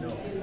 No.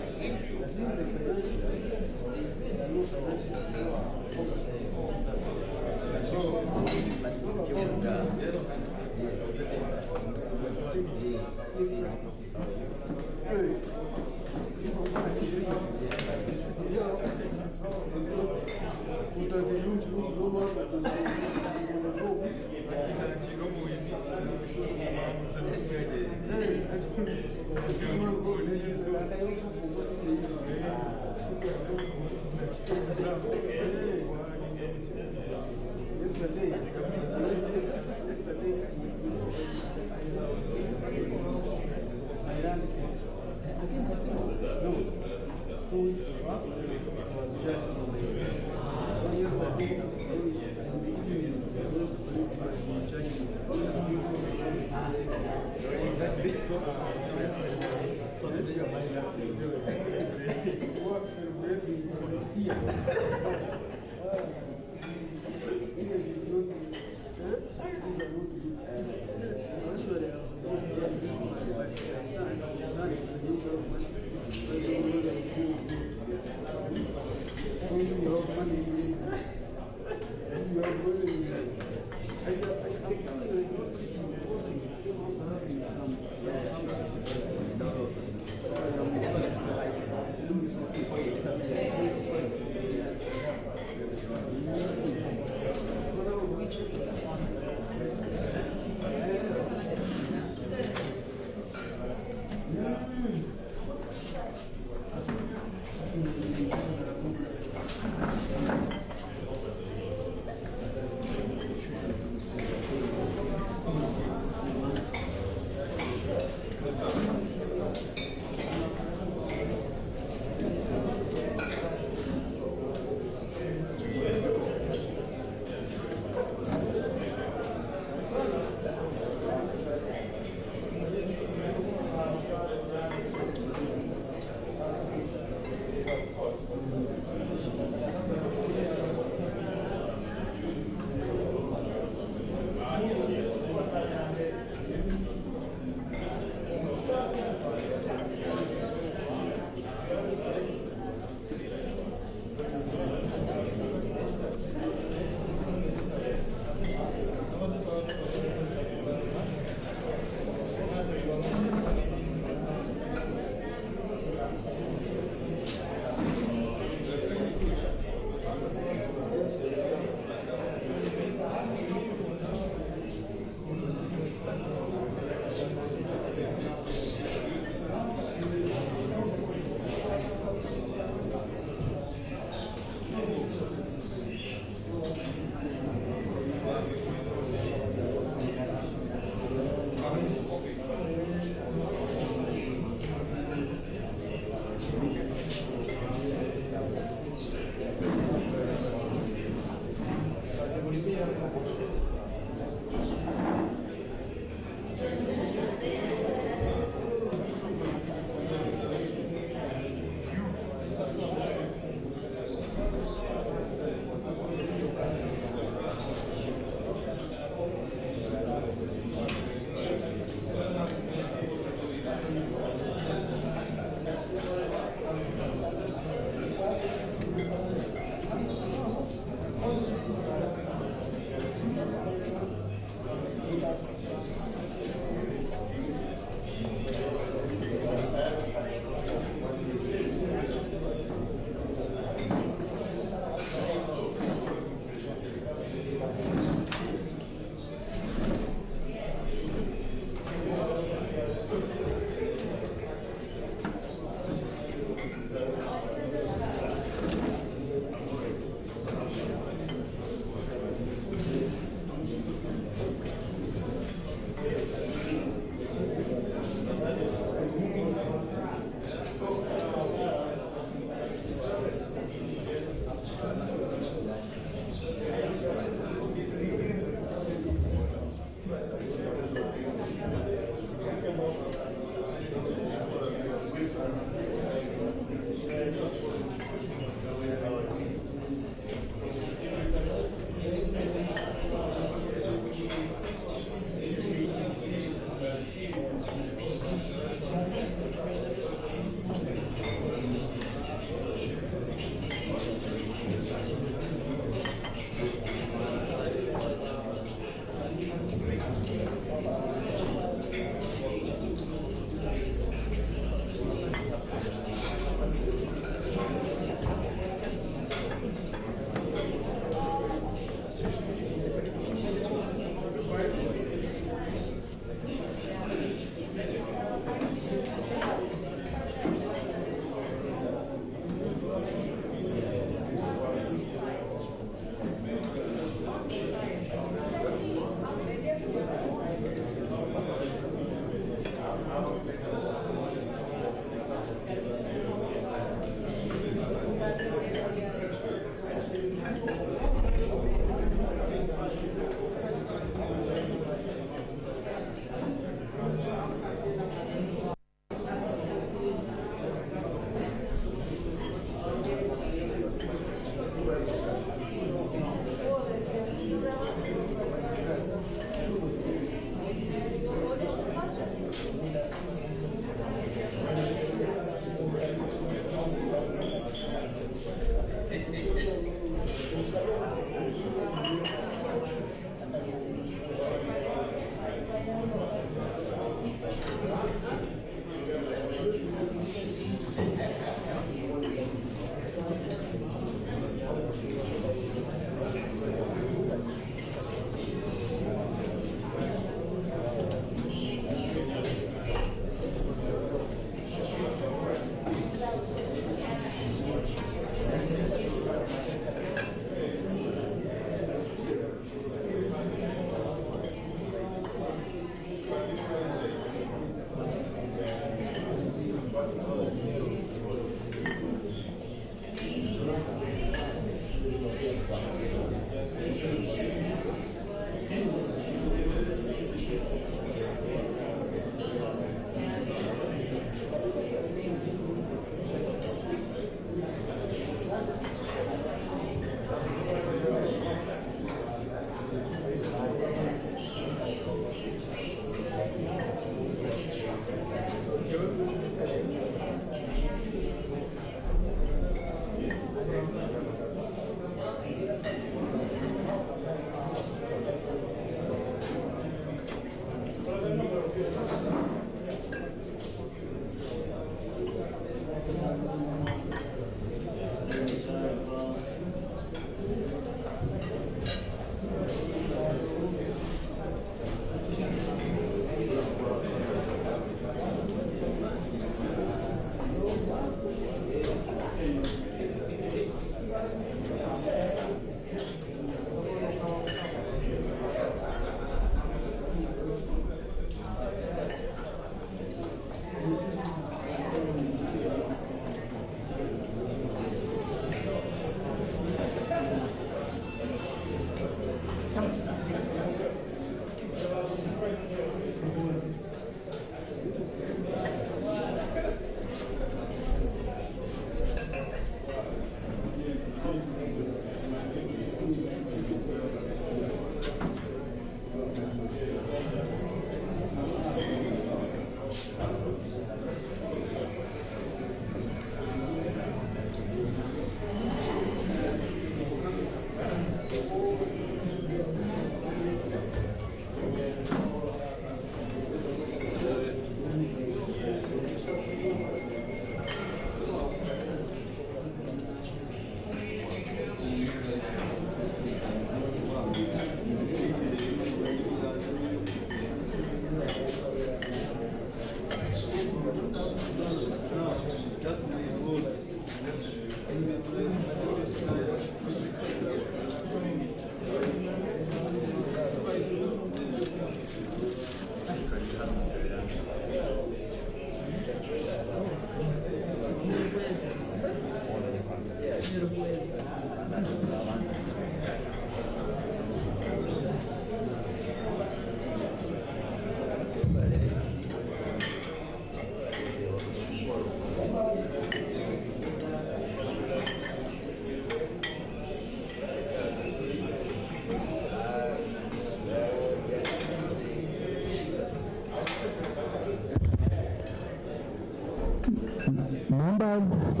Members,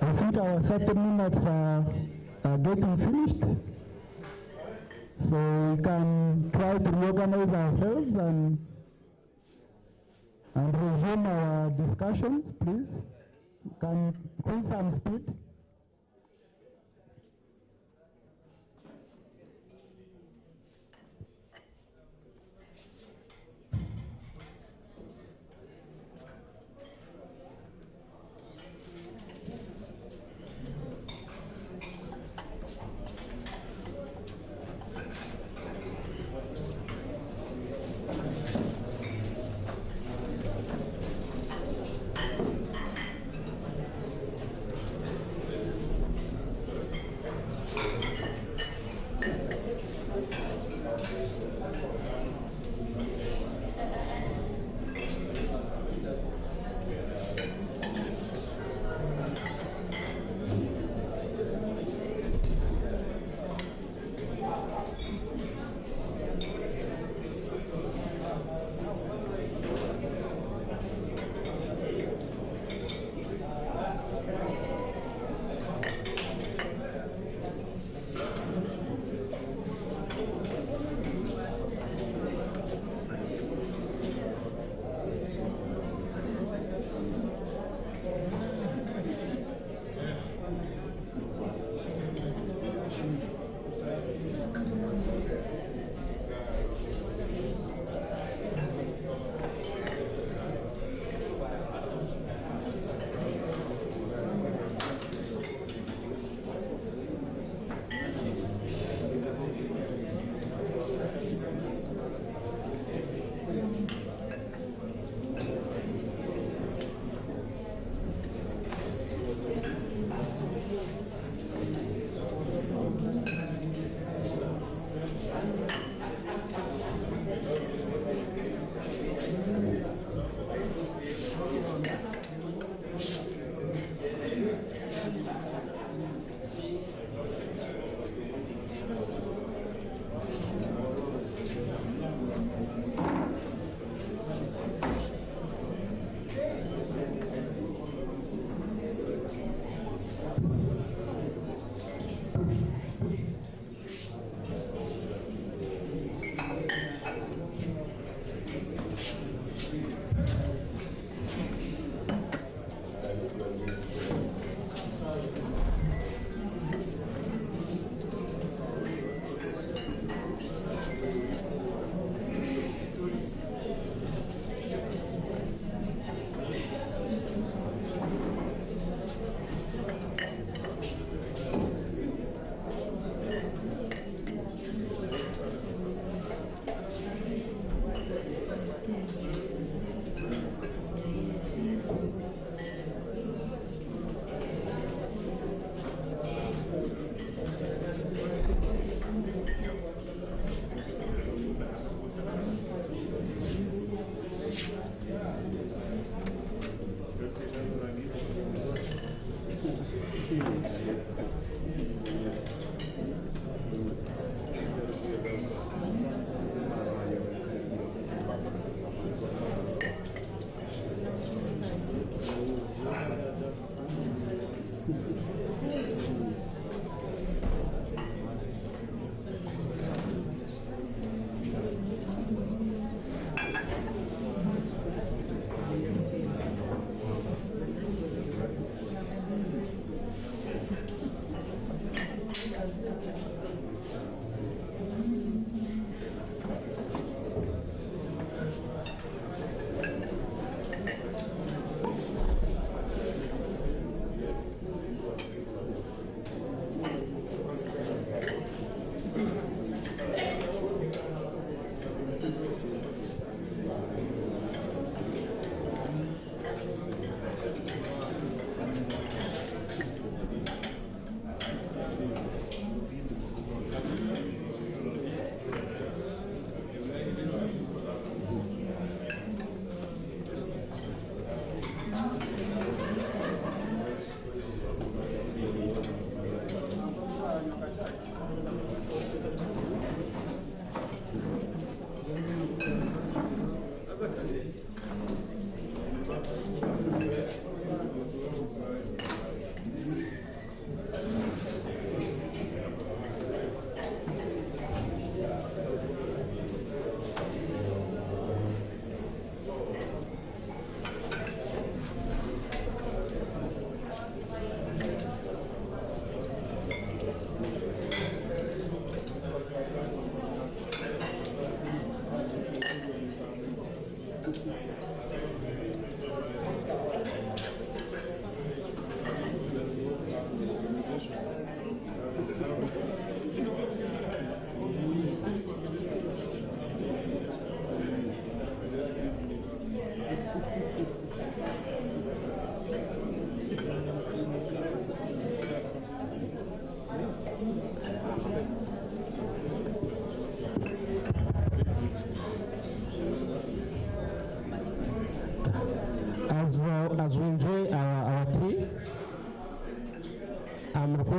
I think our 30 minutes are getting finished. So we can try to reorganize ourselves and resume our discussions, please. Can increase some speed.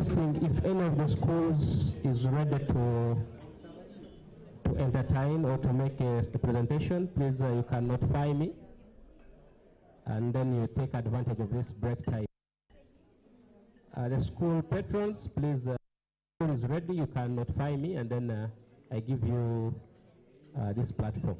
requesting if any of the schools is ready to entertain or to make a presentation, please you can notify me, and then you take advantage of this break time. The school patrons, please, school is ready, you can notify me, and then I give you this platform.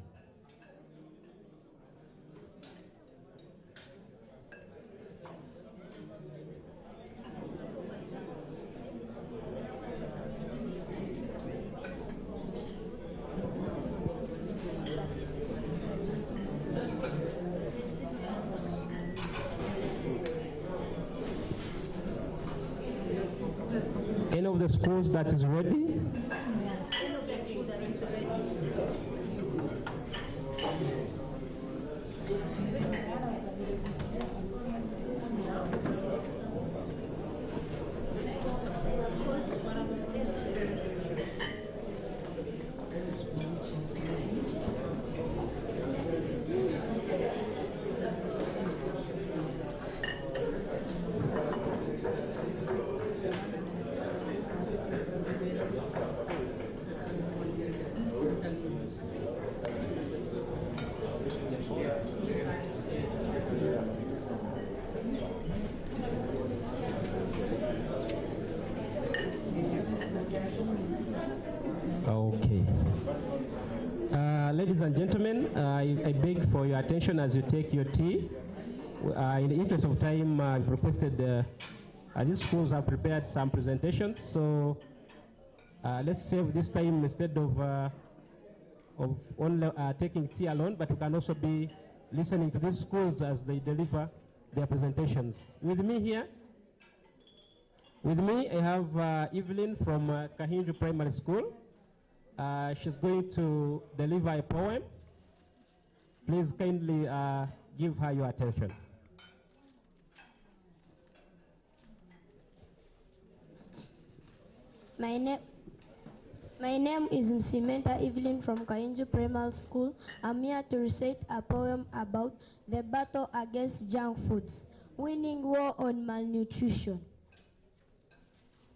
Any of the schools that is ready? Okay. Ladies and gentlemen, I beg for your attention as you take your tea. In the interest of time, I've requested these schools have prepared some presentations, so let's save this time instead of only taking tea alone, but we can also be listening to these schools as they deliver their presentations. With me here, I have Evelyn from Kahinju Primary School. She's going to deliver a poem. Please kindly give her your attention. My name is Msimenta Evelyn from Kahinju Primary School. I'm here to recite a poem about the battle against junk foods, winning war on malnutrition.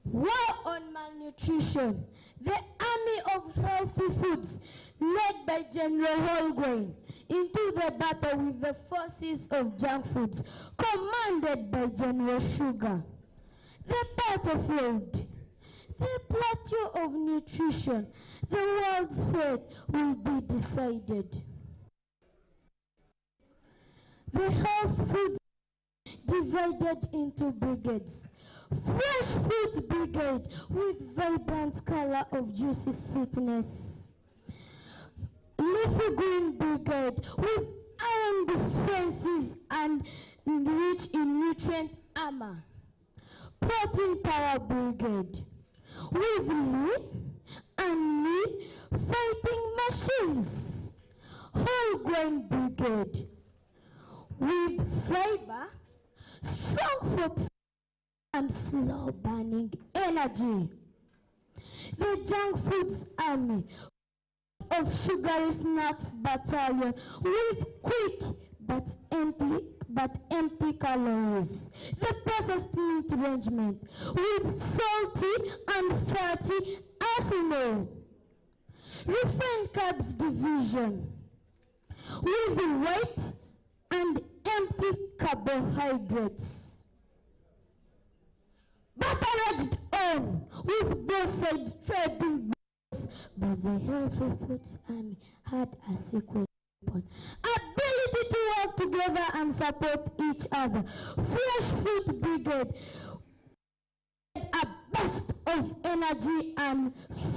War on malnutrition. The army of healthy foods, led by General Holguin, into the battle with the forces of junk foods, commanded by General Sugar. The battlefield, the plateau of nutrition, the world's fate will be decided. The health foods divided into brigades. Fresh fruit brigade with vibrant color of juicy sweetness. Leafy green brigade with iron defenses and rich in nutrient armor. Protein power brigade with lean and mean fighting machines. Whole grain brigade with fiber, strong food and slow burning energy. The junk foods army of sugary snacks battalion with quick but empty calories. The processed meat regiment with salty and fatty arsenal. Refined carbs division with white and empty carbohydrates. Battled on with both sides trading balls, but the Healthy Foods Army had a secret weapon. Ability to work together and support each other. Fresh Fruit Brigade, a burst of energy and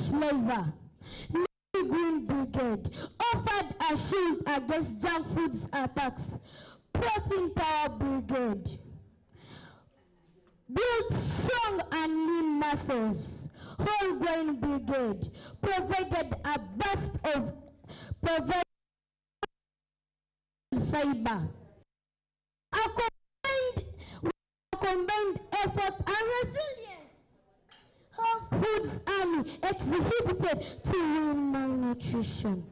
flavor. Leafy Green Brigade offered a shield against junk foods attacks. Protein Power Brigade built strong and lean muscles. Whole Grain Brigade provided a burst of fiber. A combined effort and resilience. Health Foods Army exhibited to win malnutrition.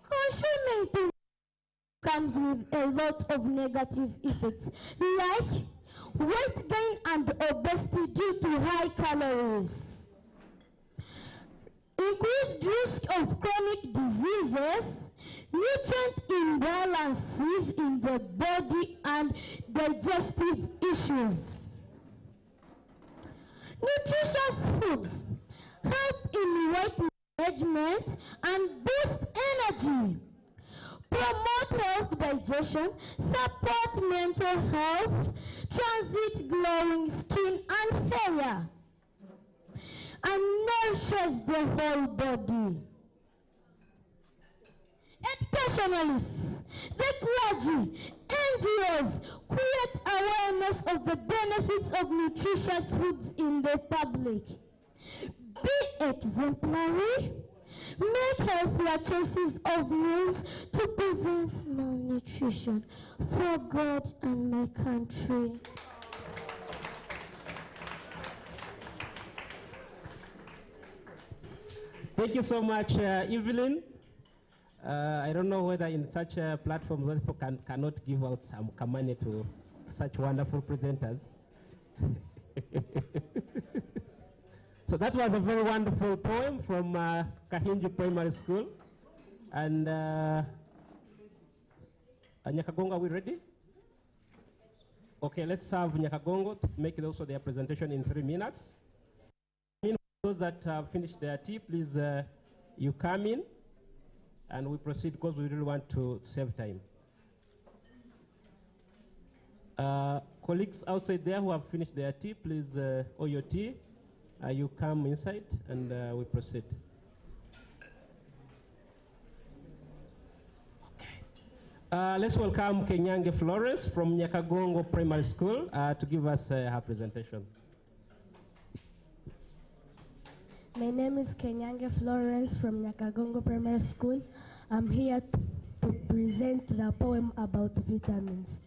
Consuming too much comes with a lot of negative effects, like weight gain and obesity due to high calories, increased risk of chronic diseases, nutrient imbalances in the body, and digestive issues. Nutritious foods help in weight management and boost energy, promote health digestion, support mental health, transit glowing skin and hair, and nourishes the whole body. Educationalists, the clergy, NGOs create awareness of the benefits of nutritious foods in the public. Be exemplary. Make healthier choices of meals to prevent malnutrition for God and my country. Thank you so much, Evelyn. I don't know whether in such a platform where people cannot give out some money to such wonderful presenters. So that was a very wonderful poem from Kahinji Primary School. And Nyakagongo, are we ready? Okay, let's have Nyakagongo to make also their presentation in 3 minutes. Those that have finished their tea, please, you come in and we proceed because we really want to save time. Colleagues outside there who have finished their tea, please, or your tea, you come inside and we proceed. Okay. Let's welcome Kenyange Florence from Nyakagongo Primary School to give us her presentation. My name is Kenyange Florence from Nyakagongo Primary School. I'm here to present the poem about vitamins.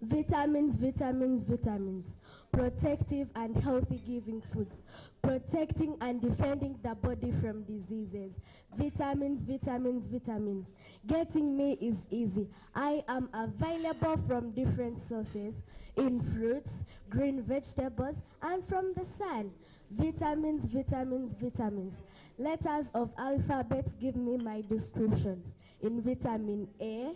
Vitamins, vitamins, vitamins. Protective and healthy giving foods. Protecting and defending the body from diseases. Vitamins, vitamins, vitamins. Getting me is easy. I am available from different sources in fruits, green vegetables, and from the sun. Vitamins, vitamins, vitamins. Letters of alphabets give me my descriptions. In vitamin A,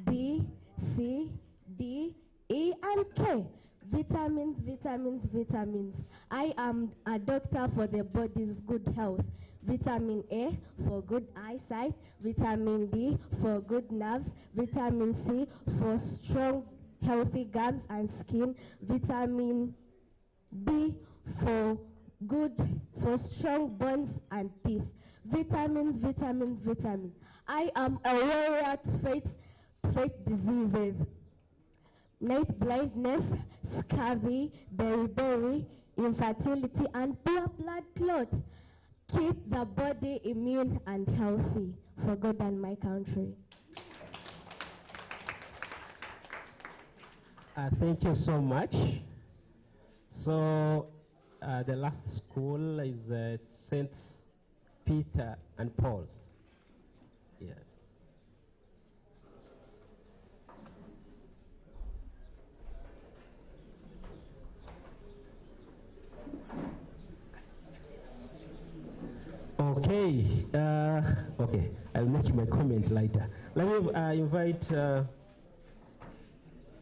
B, C, D, E, and K. Vitamins, vitamins, vitamins. I am a doctor for the body's good health. Vitamin A for good eyesight. Vitamin B for good nerves. Vitamin C for strong, healthy gums and skin. Vitamin B for strong bones and teeth. Vitamins, vitamins, vitamins. I am a warrior to fight diseases. Night blindness, scurvy, beriberi, infertility, and poor blood clots. Keep the body immune and healthy for God and my country. Thank you so much. So the last school is St. Peter and Paul's. Yeah. Okay. Okay. I'll make my comment later. Let me invite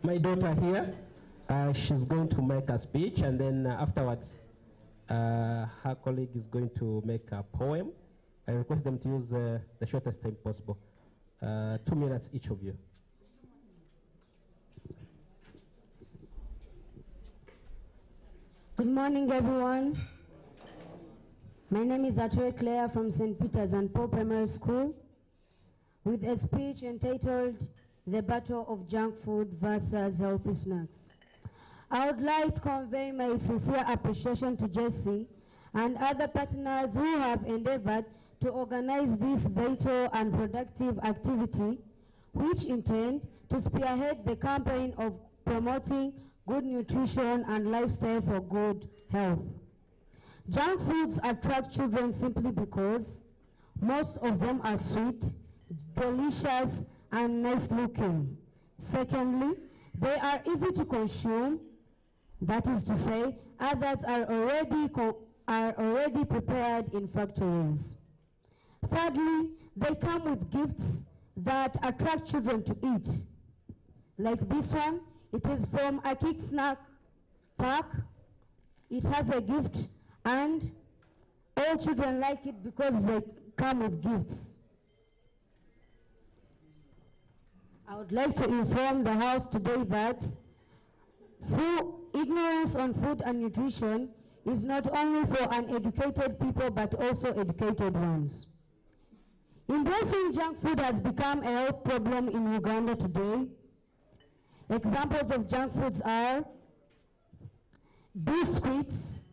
my daughter here. She's going to make a speech, and then afterwards, her colleague is going to make a poem. I request them to use the shortest time possible. 2 minutes each of you. Good morning, everyone. My name is Atoe Claire from St. Peter's and Paul Primary School with a speech entitled The Battle of Junk Food versus Healthy Snacks. I would like to convey my sincere appreciation to Jesse and other partners who have endeavored to organize this vital and productive activity, which intend to spearhead the campaign of promoting good nutrition and lifestyle for good health. Junk foods attract children simply because most of them are sweet, delicious, and nice looking. Secondly, They are easy to consume, that is to say, others are already prepared in factories. Thirdly, they come with gifts that attract children to eat. Like this one, it is from a Kick Snack Pack. It has a gift and all children like it because they come with gifts. I would like to inform the House today that ignorance on food and nutrition is not only for uneducated people but also educated ones. Embracing junk food has become a health problem in Uganda today. Examples of junk foods are biscuits,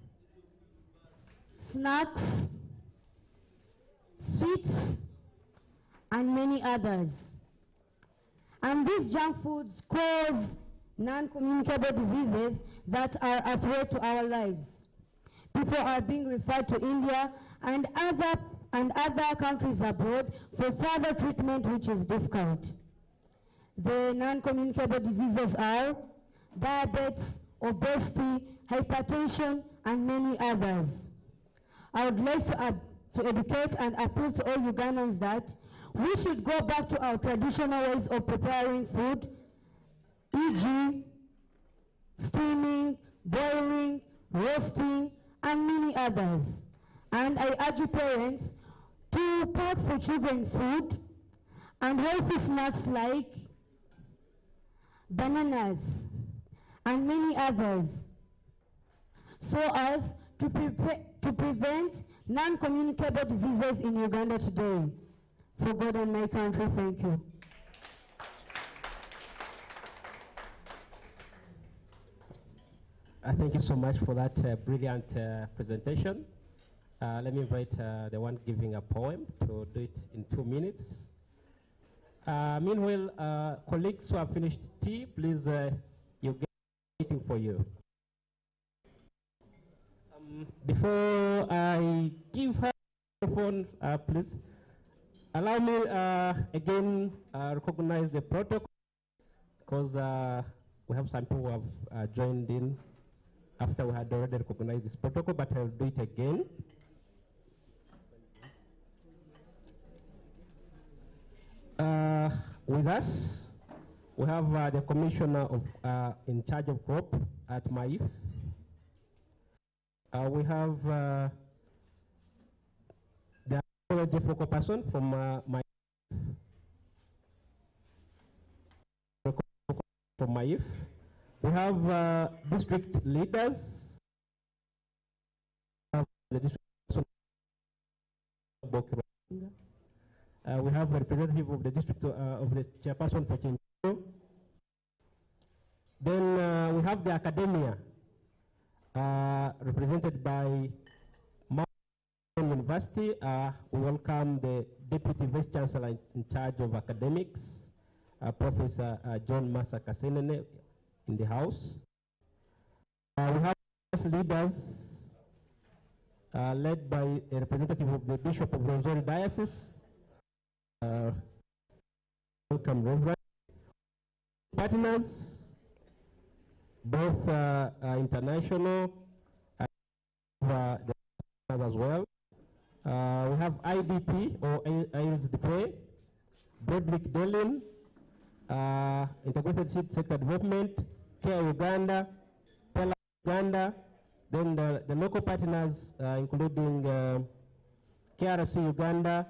snacks, sweets, and many others. And these junk foods cause non-communicable diseases that are a threat to our lives. People are being referred to India and other countries abroad for further treatment, which is difficult. The non-communicable diseases are diabetes, obesity, hypertension, and many others. I would like to educate and appeal to all Ugandans that we should go back to our traditional ways of preparing food, e.g., steaming, boiling, roasting, and many others. And I urge parents to pack for children food and healthy snacks like bananas and many others, so as to prevent non-communicable diseases in Uganda today. For God and my country, thank you. Thank you so much for that brilliant presentation. Let me invite the one giving a poem to do it in 2 minutes. Meanwhile, colleagues who have finished tea, please, you're waiting for you. Before I give her the phone, please, allow me again recognize the protocol, because we have some people who have joined in after we had already recognized this protocol, but I'll do it again. With us, we have the commissioner of, in charge of crop at MAIF. We have the focal person from MAIF. From MAIF. We have district leaders. The district we have a representative of the district of the chairperson for Chinchino. Then we have the academia represented by University. We welcome the Deputy Vice Chancellor in charge of academics, Professor John Massa Kasenene, in the House. We have leaders led by a representative of the Bishop of Rwenzori Diocese. Welcome, Reverend. Partners, both international the as well. We have IDP or ISDP, Broderick Delin, Integrated Sector Development, Care Uganda, Pella Uganda, then the local partners including KRC Uganda,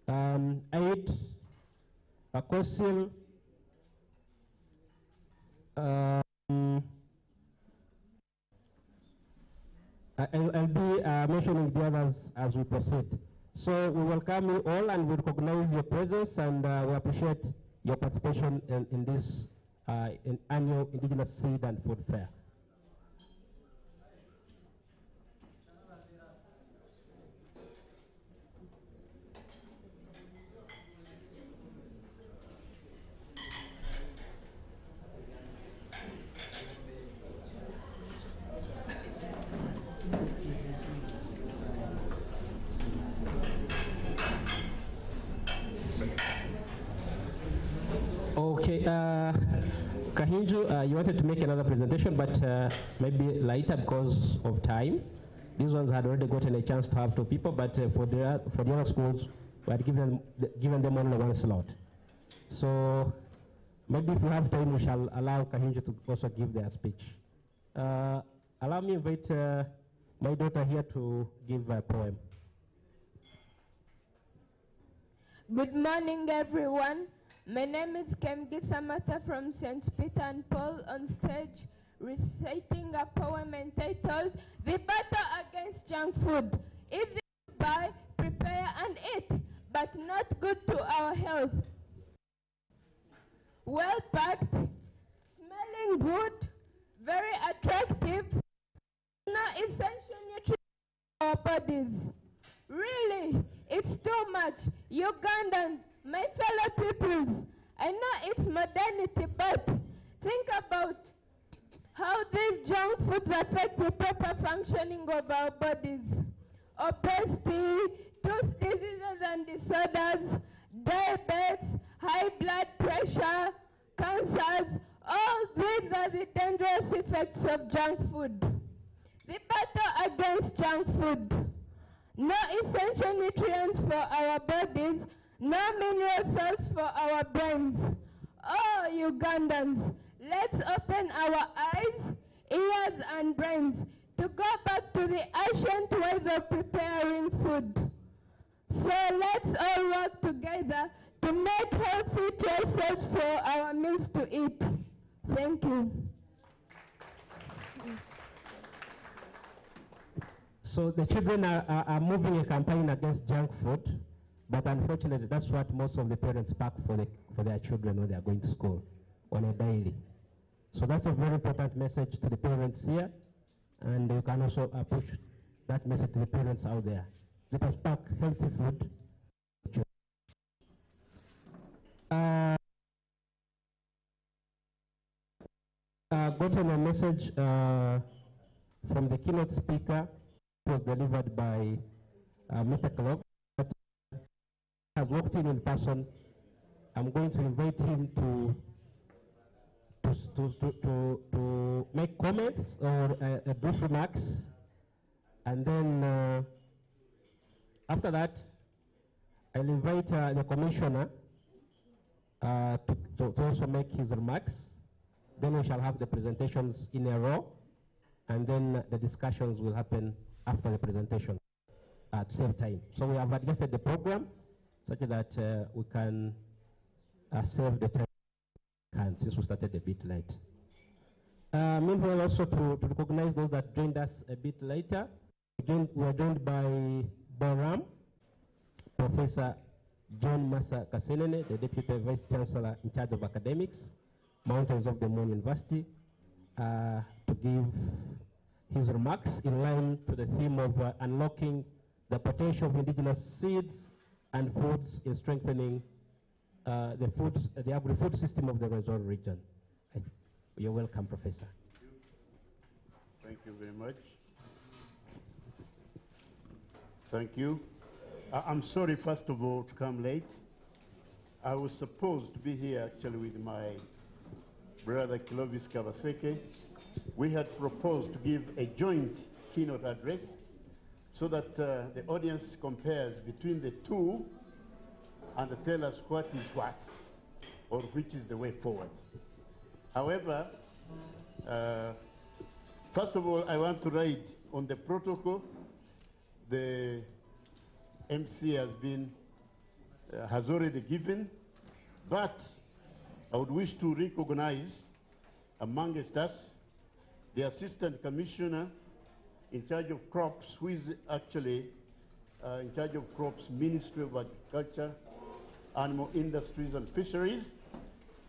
AID, COSIL, I'll be mentioning the others as we proceed. So we welcome you all and we recognize your presence, and we appreciate your participation in this annual Indigenous Seed and Food Fair. Kahinju, you wanted to make another presentation, but maybe later because of time. These ones had already gotten a chance to have 2 people, but for the other schools, we had given them only 1 slot. So maybe if we have time, we shall allow Kahinju to also give their speech. Allow me to invite my daughter here to give a poem. Good morning, everyone. My name is Kemgi Samatha from St. Peter and Paul, on stage reciting a poem entitled The Battle Against Junk Food. Easy to buy, prepare and eat, but not good to our health. Well packed, smelling good, very attractive, no essential nutrients for our bodies. Really, it's too much. Ugandans, my fellow peoples, I know it's modernity, but think about how these junk foods affect the proper functioning of our bodies. Obesity, tooth diseases and disorders, diabetes, high blood pressure, cancers, all these are the dangerous effects of junk food. The battle against junk food. No essential nutrients for our bodies, no mineral salts for our brains. Oh, Ugandans, let's open our eyes, ears, and brains to go back to the ancient ways of preparing food. So let's all work together to make healthy choices for our meals to eat. Thank you. So the children are moving a campaign against junk food, but unfortunately, that's what most of the parents pack for their children when they are going to school on a daily. So that's a very important message to the parents here, and you can also push that message to the parents out there. Let us pack healthy food. Gotten a message from the keynote speaker. Was delivered by Mr. Clark. I have walked in person. I'm going to invite him to make comments or brief remarks, and then after that, I'll invite the commissioner to also make his remarks. Then we shall have the presentations in a row, and then the discussions will happen after the presentation at the same time. So we have adjusted the program such that we can save the time since we started a bit late. Meanwhile, also to recognize those that joined us a bit later, again, we are joined by Boram, Professor John Massa Kasenene, the Deputy Vice Chancellor in charge of academics, Mountains of the Moon University, to give his remarks in line to the theme of unlocking the potential of indigenous seeds and foods in strengthening the agri-food system of the Resort region. You're welcome, Professor. Thank you very much. Thank you. I'm sorry, first of all, to come late. I was supposed to be here actually with my brother Clovis Kabaseke. We had proposed to give a joint keynote address so that the audience compares between the two and tell us what is what or which is the way forward. However, first of all, I want to write on the protocol. The MC has already given, but I would wish to recognize amongst us the Assistant Commissioner in charge of crops, who is actually in charge of crops, Ministry of Agriculture, Animal Industries and Fisheries,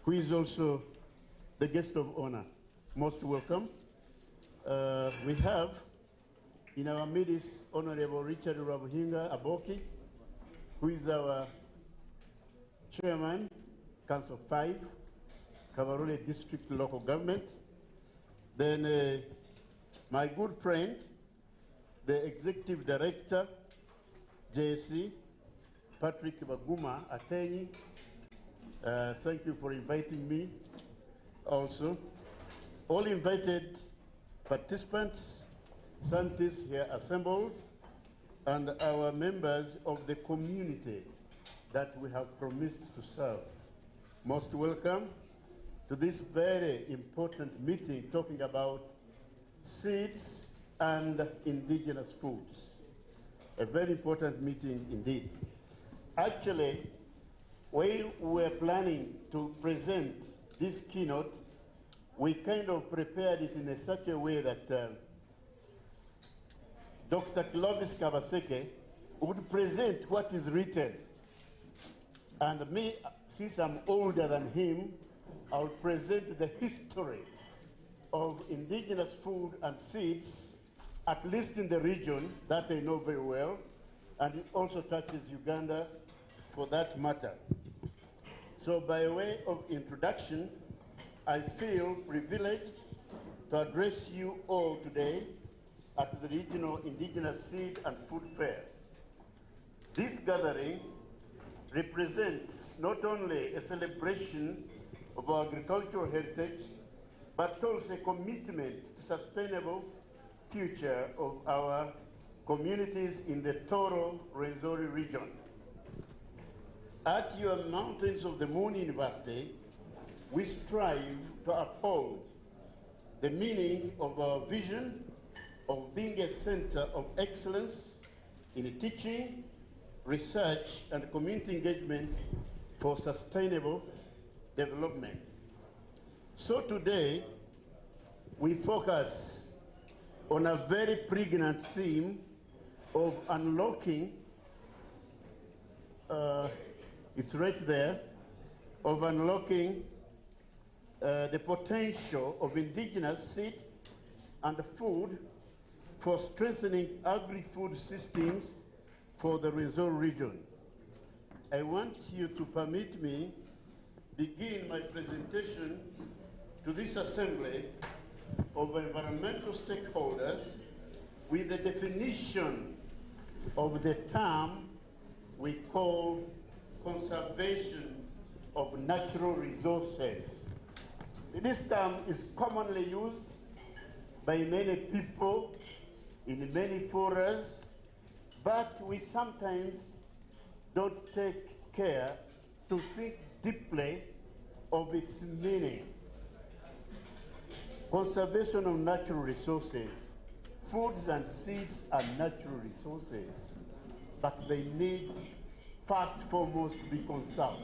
who is also the guest of honor. Most welcome. We have in our midst Honorable Richard Rabuhinga Aboki, who is our Chairman, Council 5, Kabarole District Local Government. Then my good friend, the Executive Director, JSC, Patrick Baguma Atenyi. Thank you for inviting me. also. All invited participants, scientists here assembled, and our members of the community that we have promised to serve. Most welcome to this very important meeting talking about seeds and indigenous foods. A very important meeting indeed. Actually, we were planning to present this keynote. We kind of prepared it in such a way that Dr. Clovis Kabaseke would present what is written. And me, since I'm older than him, I'll present the history of indigenous food and seeds, at least in the region that I know very well, and it also touches Uganda for that matter. So by way of introduction, I feel privileged to address you all today at the Regional Indigenous Seed and Food Fair. This gathering represents not only a celebration of our agricultural heritage, but also a commitment to sustainable future of our communities in the Toro Rwenzori region. At your Mountains of the Moon University, we strive to uphold the meaning of our vision of being a center of excellence in teaching, research, and community engagement for sustainable development. So today, we focus on a very pregnant theme of unlocking, it's right there, of unlocking the potential of indigenous seed and food for strengthening agri-food systems for the Rwenzori region. I want you to permit me begin my presentation to this assembly of environmental stakeholders with the definition of the term we call conservation of natural resources. This term is commonly used by many people in many forums, but we sometimes don't take care to think deeply of its meaning. Conservation of natural resources. Foods and seeds are natural resources, but they need first and foremost to be conserved.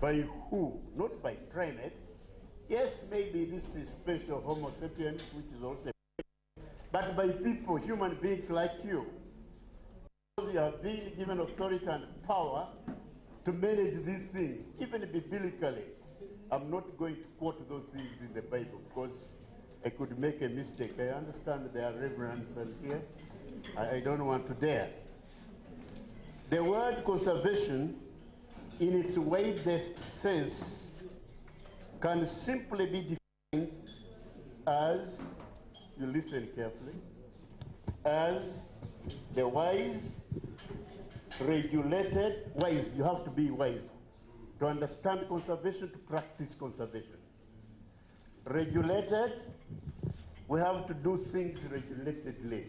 By who? Not by primates. Yes, maybe this is special Homo sapiens, which is also, but by people, human beings like you. Because you have been given authority and power to manage these things, even biblically. I'm not going to quote those things in the Bible because I could make a mistake. I understand there are reverends here. I don't want to dare. The word conservation, in its widest sense, can simply be defined as, you listen carefully, as the wise, regulated, wise, you have to be wise to understand conservation, to practice conservation. Regulated, we have to do things regulatedly,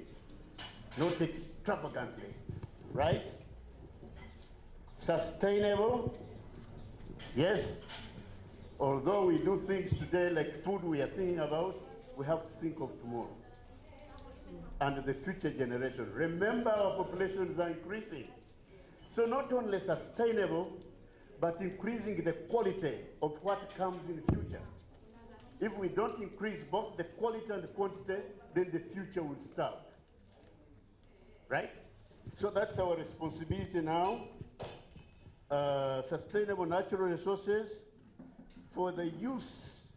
not extravagantly, right? Sustainable, yes. Although we do things today like food we are thinking about, we have to think of tomorrow and the future generation. Remember, our populations are increasing. So not only sustainable, but increasing the quality of what comes in the future. If we don't increase both the quality and the quantity, then the future will starve. Right? So that's our responsibility now. Sustainable natural resources for the use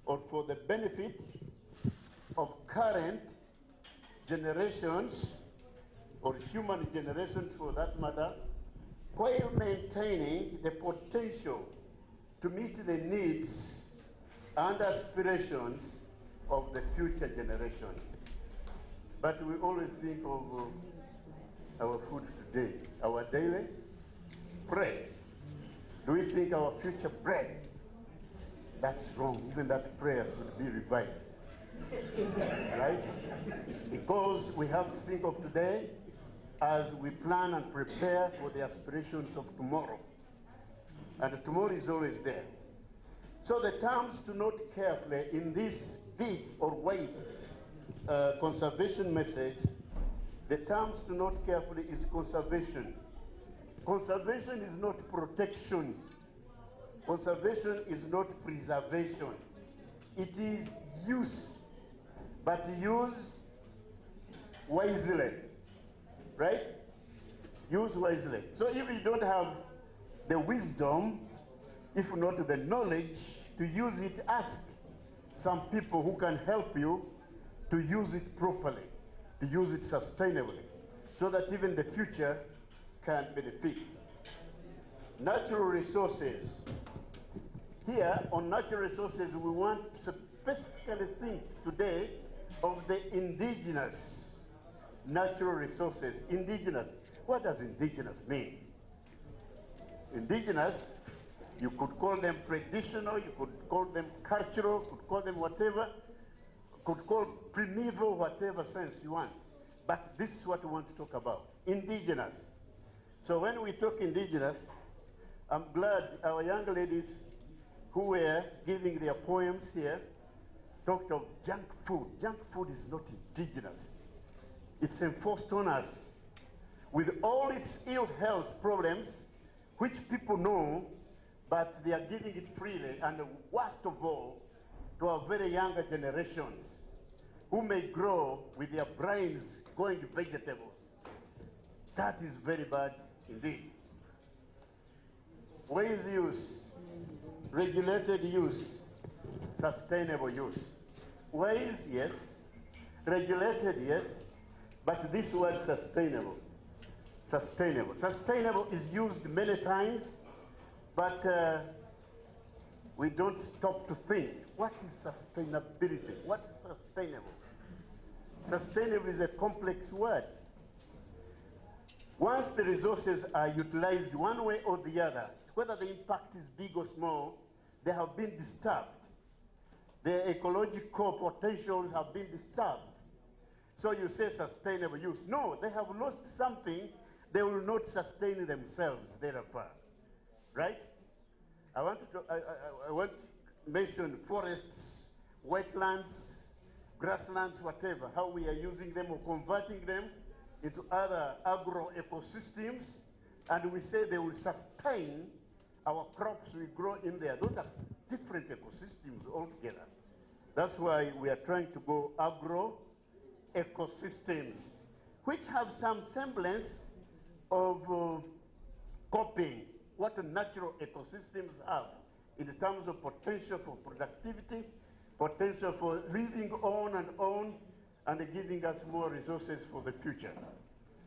or for the benefit of current generations or human generations for that matter, while maintaining the potential to meet the needs and aspirations of the future generations. But we always think of our food today, our daily bread. Do we think our future bread? That's wrong. Even that prayer should be revised. Right? Because we have to think of today as we plan and prepare for the aspirations of tomorrow. And tomorrow is always there. So the terms to note carefully in this big or wide conservation message, the terms to note carefully is conservation. Conservation is not protection. Conservation is not preservation. It is use, but use wisely, right? Use wisely. So if you don't have the wisdom, if not the knowledge to use it, ask some people who can help you to use it properly, to use it sustainably, so that even the future can benefit. Natural resources. Here on natural resources, we want to specifically think today of the indigenous natural resources. Indigenous. What does indigenous mean? Indigenous, you could call them traditional, you could call them cultural, could call them whatever, could call primeval, whatever sense you want. But this is what we want to talk about, indigenous. So when we talk indigenous, I'm glad our young ladies who were giving their poems here talked of junk food. Junk food is not indigenous. It's enforced on us with all its ill health problems, which people know, but they are giving it freely, and worst of all, to our very younger generations, who may grow with their brains going vegetables. That is very bad indeed. Ways use, regulated use, sustainable use. Ways, yes. Regulated, yes. But this word sustainable. Sustainable. Sustainable is used many times, but we don't stop to think. What is sustainability? What is sustainable? Sustainable is a complex word. Once the resources are utilized one way or the other, whether the impact is big or small, they have been disturbed. Their ecological potentials have been disturbed. So you say sustainable use. No, they have lost something. They will not sustain themselves thereafter. Right? I want to mention forests, wetlands, grasslands, whatever, how we are using them or converting them into other agro-ecosystems, and we say they will sustain our crops we grow in there. Those are different ecosystems altogether. That's why we are trying to go agro-ecosystems, which have some semblance of coping what natural ecosystems have in terms of potential for productivity, potential for living on, and giving us more resources for the future.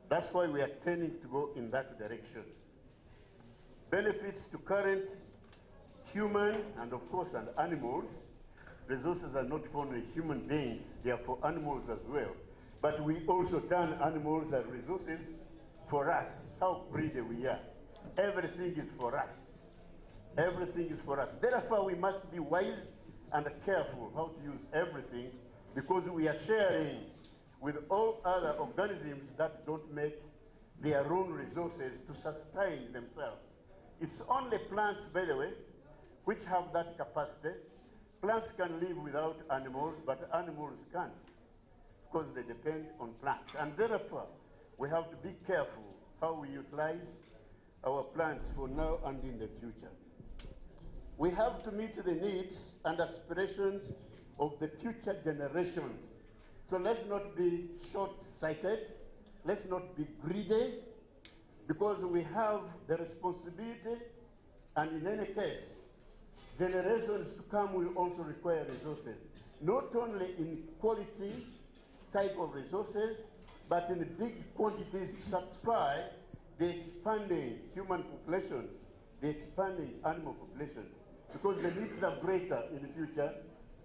That's why we are tending to go in that direction. Benefits to current human and of course and animals. Resources are not for only human beings, they are for animals as well. But we also turn animals and resources for us. How greedy we are. Everything is for us. Everything is for us. Therefore, we must be wise and careful how to use everything, because we are sharing with all other organisms that don't make their own resources to sustain themselves. It's only plants, by the way, which have that capacity. Plants can live without animals, but animals can't, because they depend on plants. And therefore, we have to be careful how we utilize our plants for now and in the future. We have to meet the needs and aspirations of the future generations. So let's not be short-sighted. Let's not be greedy, because we have the responsibility, and in any case, generations to come will also require resources, not only in quality type of resources, but in big quantities to satisfy the expanding human populations, the expanding animal populations, because the needs are greater in the future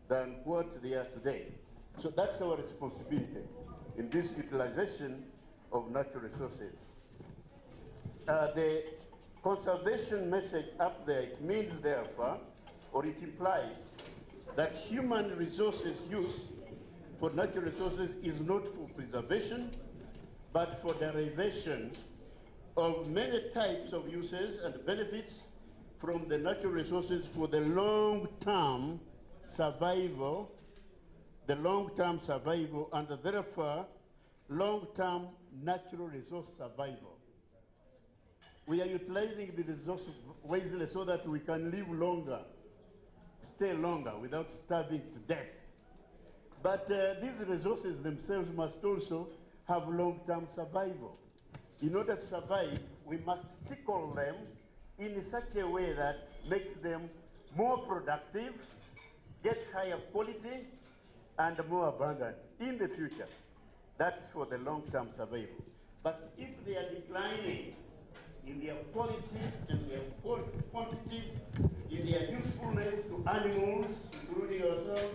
than what they are today. So that's our responsibility in this utilization of natural resources. The conservation message up there, it means therefore, or it implies that human resources use for natural resources is not for preservation, but for derivation of many types of uses and benefits from the natural resources for the long-term survival, and therefore long-term natural resource survival. We are utilizing the resource wisely so that we can live longer, stay longer without starving to death. But these resources themselves must also have long-term survival. In order to survive, we must tickle them in such a way that makes them more productive, get higher quality, and more abundant in the future. That's for the long-term survival. But if they are declining in their quality and their quantity, in their usefulness to animals, including ourselves,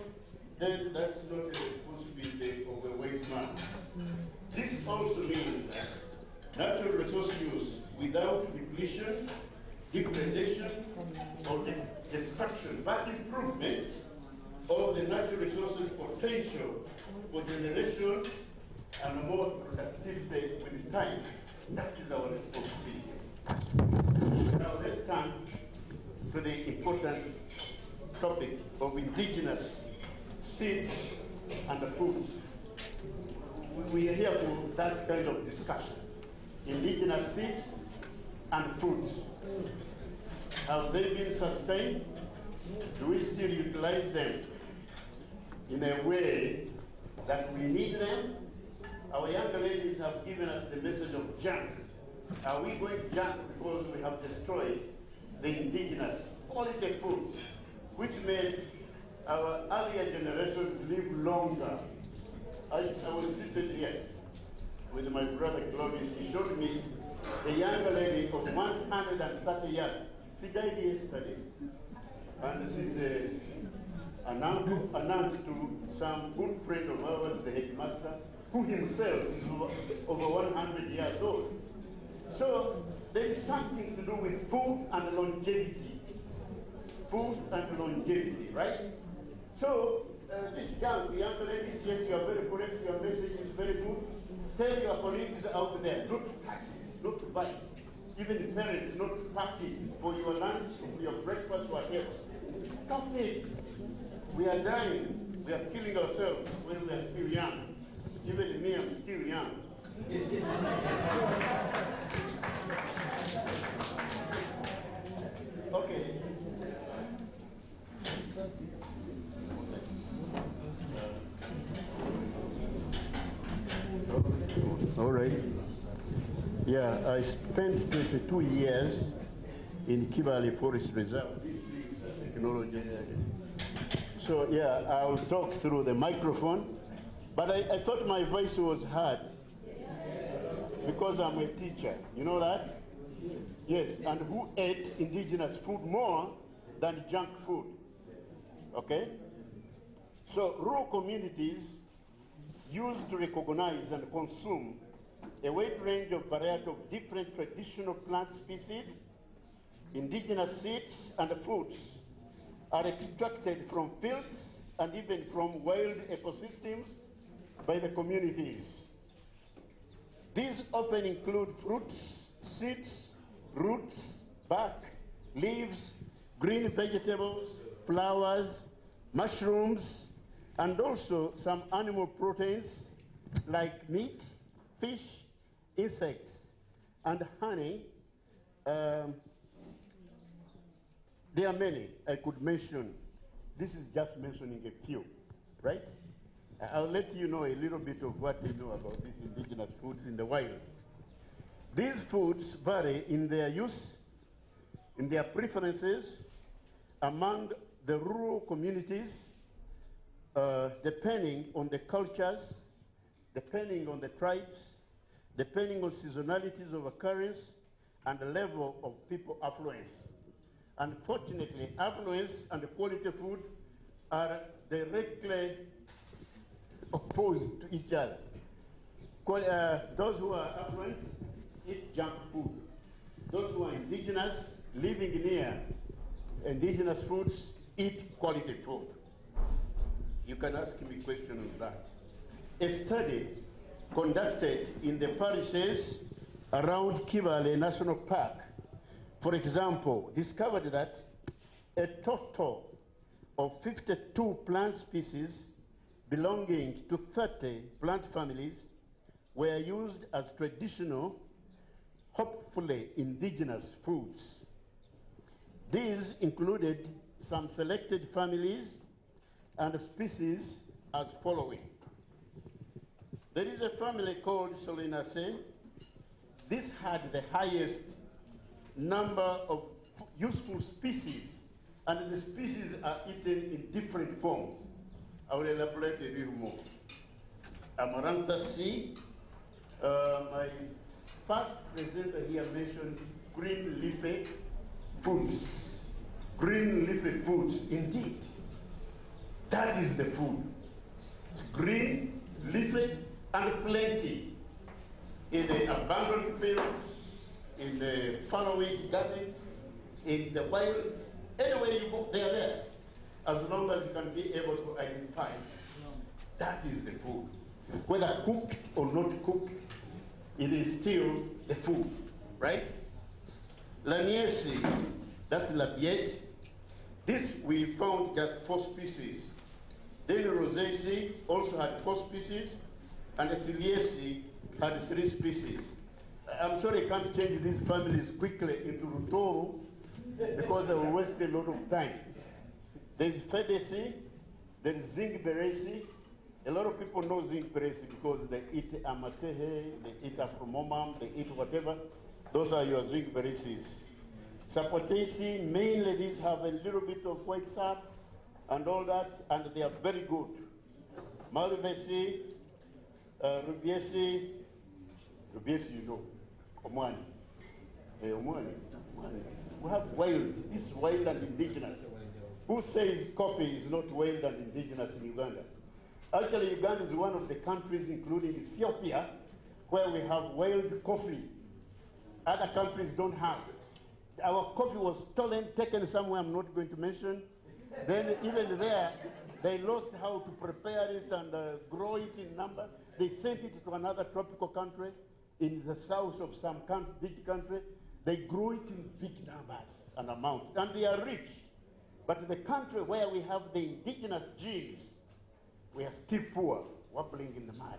then that's not a responsibility of a wise man. This also means that natural resource use without depletion, degradation, or destruction, but improvement of the natural resources potential for generations and more productivity with time. That is our responsibility. Now let's turn to the important topic of indigenous seeds and foods. We are here for that kind of discussion. Indigenous seeds and foods. Have they been sustained? Do we still utilize them in a way that we need them? Our young ladies have given us the message of junk. Are we going junk because we have destroyed the indigenous quality foods, which made our earlier generations live longer? I was sitting here with my brother Clovis. He showed me a young lady of 130 years. She died yesterday. And she's announced to some good friend of ours, the headmaster, who himself is over 100 years old. So there is something to do with food and longevity. Food and longevity, right? So this young lady says, you are very correct, your message is very good. Tell your colleagues out there not to pack it, not to buy it. Even parents not to pack it for your lunch, for your breakfast, whatever. Stop it. We are dying. We are killing ourselves when we are still young. Even me, I'm still young. Okay. All right. Yeah, I spent 22 years in Kibale Forest Reserve. Technology. So yeah, I'll talk through the microphone, but I thought my voice was heard because I'm a teacher. You know that? Yes, and who ate indigenous food more than junk food? Okay? So rural communities used to recognize and consume a wide range of variety of different traditional plant species. Indigenous seeds and foods are extracted from fields and even from wild ecosystems by the communities. These often include fruits, seeds, roots, bark, leaves, green vegetables, flowers, mushrooms, and also some animal proteins like meat, fish, insects, and honey. There are many I could mention. This is just mentioning a few, right? I'll let you know a little bit of what we know about these indigenous foods in the wild. These foods vary in their use, in their preferences among the rural communities, depending on the cultures, depending on the tribes, depending on seasonalities of occurrence, and the level of people affluence. Unfortunately, affluence and quality food are directly opposed to each other. Those who are affluent eat junk food. Those who are indigenous, living near indigenous foods, eat quality food. You can ask me a question on that. A study conducted in the parishes around Kivale National Park, for example, discovered that a total of 52 plant species belonging to 30 plant families were used as traditional, hopefully indigenous foods. These included some selected families and species as following. There is a family called Solanaceae. This had the highest number of useful species, and the species are eaten in different forms. I will elaborate a little more. Amaranthus, my first presenter here mentioned green leafy foods. Green leafy foods, indeed. That is the food. It's green, leafy, and plenty. In the abandoned fields, in the following gardens, in the wild, anywhere you go, they are there. As long as you can be able to identify, that is the food. Whether cooked or not cooked, it is still the food, right? Laniaceae, that's Labiate. This we found just 4 species. Then Rosaceae also had 4 species, and Tiliaceae had 3 species. I'm sorry I can't change these families quickly into Rutoro because I will waste a lot of time. There's Fabaceae, there is Zingberaceae. A lot of people know Zingberaceae because they eat Amatehe, they eat Afromomam, they eat whatever. Those are your Zingberaceaes. Sapotaceae, mainly these have a little bit of white sap and all that, and they are very good. Malvaceae, Rubiaceae, you know, Omwani. Omwani. We have wild, this is wild and indigenous. Who says coffee is not wild and indigenous in Uganda? Actually, Uganda is one of the countries, including Ethiopia, where we have wild coffee. Other countries don't have. Our coffee was stolen, taken somewhere I'm not going to mention. Then even there, they lost how to prepare it and grow it in number. They sent it to another tropical country in the south of some big country. They grow it in big numbers and amounts, and they are rich. But the country where we have the indigenous genes, we are still poor, wobbling in the mud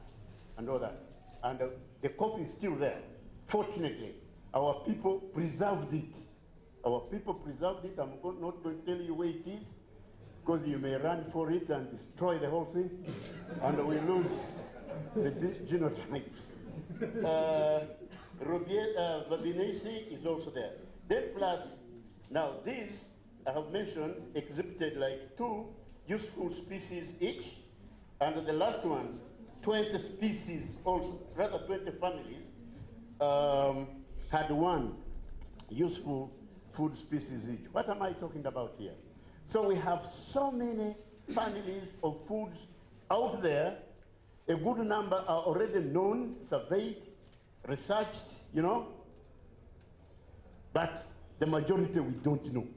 and all that. And the coffee is still there. Fortunately, our people preserved it. Our people preserved it. I'm not going to tell you where it is, because you may run for it and destroy the whole thing, and we lose the genotypes. Vabinaceae is also there. Then plus, now these I have mentioned exhibited like 2 useful species each, and the last one, 20 species also, rather 20 families, had 1 useful food species each. What am I talking about here? So we have so many families of foods out there. A good number are already known, surveyed, researched, you know, but the majority we don't know.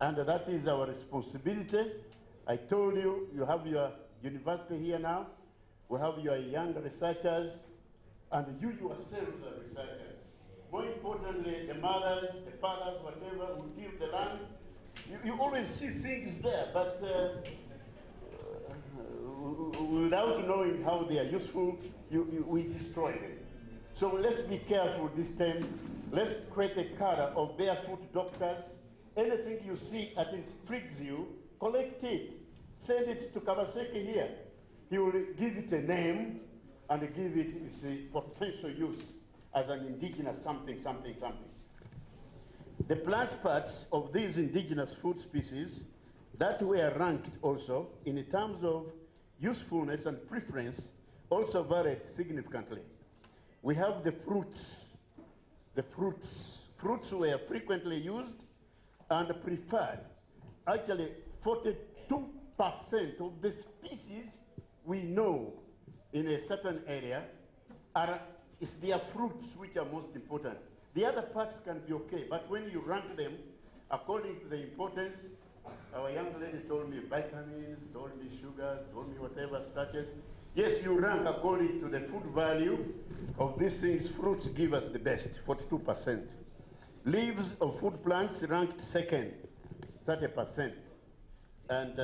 And that is our responsibility. I told you, you have your university here now. We have your young researchers, and you yourselves are researchers. More importantly, the mothers, the fathers, whatever, who till the land. You always see things there, but without knowing how they are useful, we destroy them. So let's be careful this time. Let's create a cadre of barefoot doctors. Anything you see that intrigues you, collect it. Send it to Kawasaki here. He will give it a name and give it its potential use as an indigenous something. The plant parts of these indigenous food species that were ranked also in terms of usefulness and preference also varied significantly. We have the fruits. The fruits. Fruits were frequently used and preferred. Actually, 42% of the species we know in a certain area it's their fruits which are most important. The other parts can be okay, but when you rank them according to the importance, Our young lady told me vitamins, told me sugars, told me whatever starches. Yes, you rank according to the food value of these things. Fruits give us the best, 42%. Leaves of food plants ranked second, 30%. And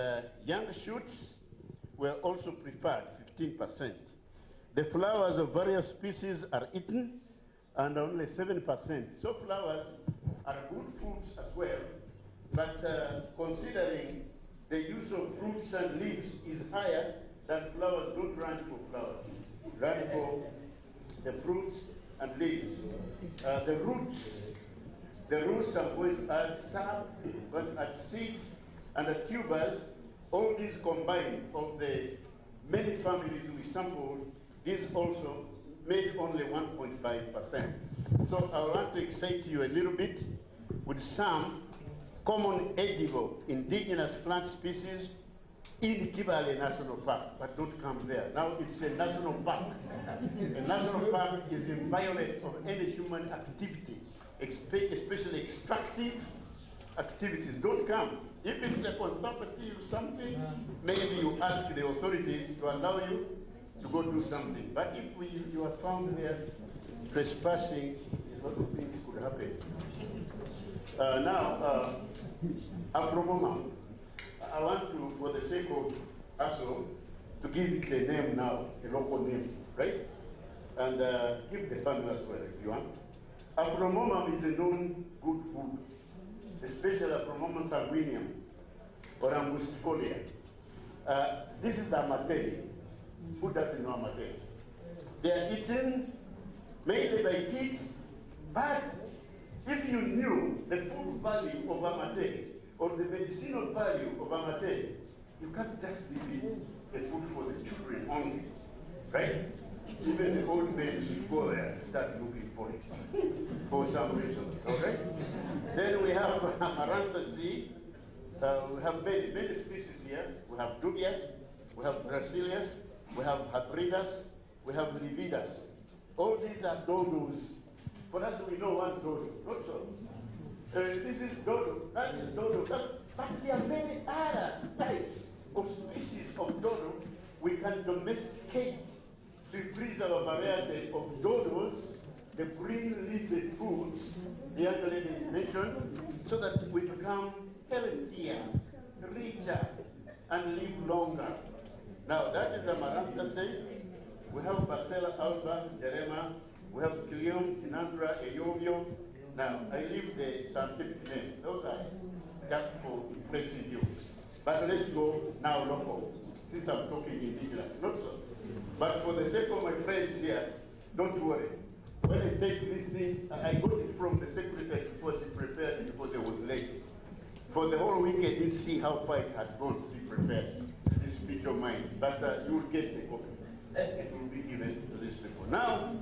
young shoots were also preferred, 15%. The flowers of various species are eaten, and only 7%. So flowers are good foods as well, but considering the use of fruits and leaves is higher than flowers, don't run for flowers. Run for the fruits and leaves. The roots are going to add sap, going to add seeds, and the tubers. All these combined of the many families we sampled, these also made only 1.5%. So I want to excite you a little bit with some common edible indigenous plant species in Kibale National Park, but don't come there. Now it's a national park. A national park is inviolate of any human activity, especially extractive activities. Don't come. If it's a conservative something, maybe you ask the authorities to allow you to go do something. But if you are found there trespassing, a lot of things could happen. Now, Afromoma. I want to, for the sake of us all, to give it a name now, a local name, right? And give the family as well if you want. Afromoma is a known good food, especially Afromoma sanguineum or angustifolia. This is the amateur. Who doesn't know amateur? They are eaten mainly by kids, but if you knew the food value of amateur or the medicinal value of amateur, you can't just leave it a food for the children only, right? Even the old men should go there and start looking for it for some reason, all right? Then we have Amaranthus. We have many species here. We have dubias, we have gracilias, we have hybridas, we have lividas. All these are dodos. For us, we know one dodo, not so. This is dodo, that is dodo. But there are many other types of species of dodo we can domesticate to increase our variety of dodos, the green leafy foods the young lady mentioned, so that we become healthier, richer, and live longer. Now, that is Amaranthus. We have Bacella alba, Derema. We have Kilium, Tinandra, Eovio. Now, I leave the scientific name. Those are just for impressing you. But let's go now local, since I'm talking indigenous. Not so. But for the sake of my friends here, don't worry. When I take this thing, I got it from the secretary before she prepared it because it was late. For the whole week, I didn't see how far it had gone to be prepared, this speech of mine. But you will get the copy. It will be given to these people. Now,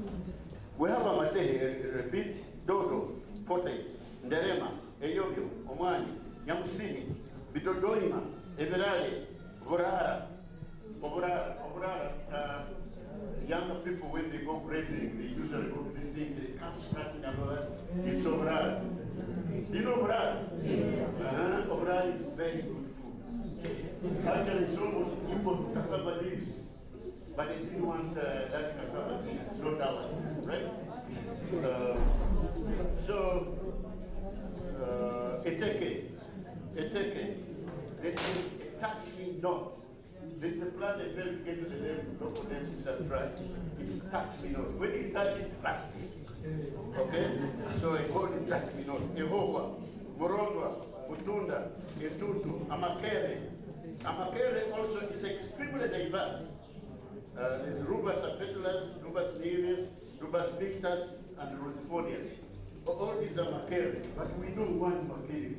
we have a matehe, repeat, dodo, forte, nderema, eyobio, omwani, nyamusini, bidodoima, everale, vorara, younger people, when they go grazing, they usually go to these things, they come scratching and all that. It's obrara. Do you know obrara? Yes. Obrara is very good food. Actually, it's almost equal to cassava leaves. But they still want that cassava leaves, not ours, right? Eteke. That means touch me not. There's a plant that very gets the name, local name is a try. It's touch me not. When you touch it, lasts. Okay? So I call it touch me not. Ehoa, Morondwa, Mutunda, Etutu, Amakere. Amakere also is extremely diverse. There's Rubus apetalus, Rubus nereus, Rubus pictus, and Rosifolius. All these are Makere, but we don't want Makere.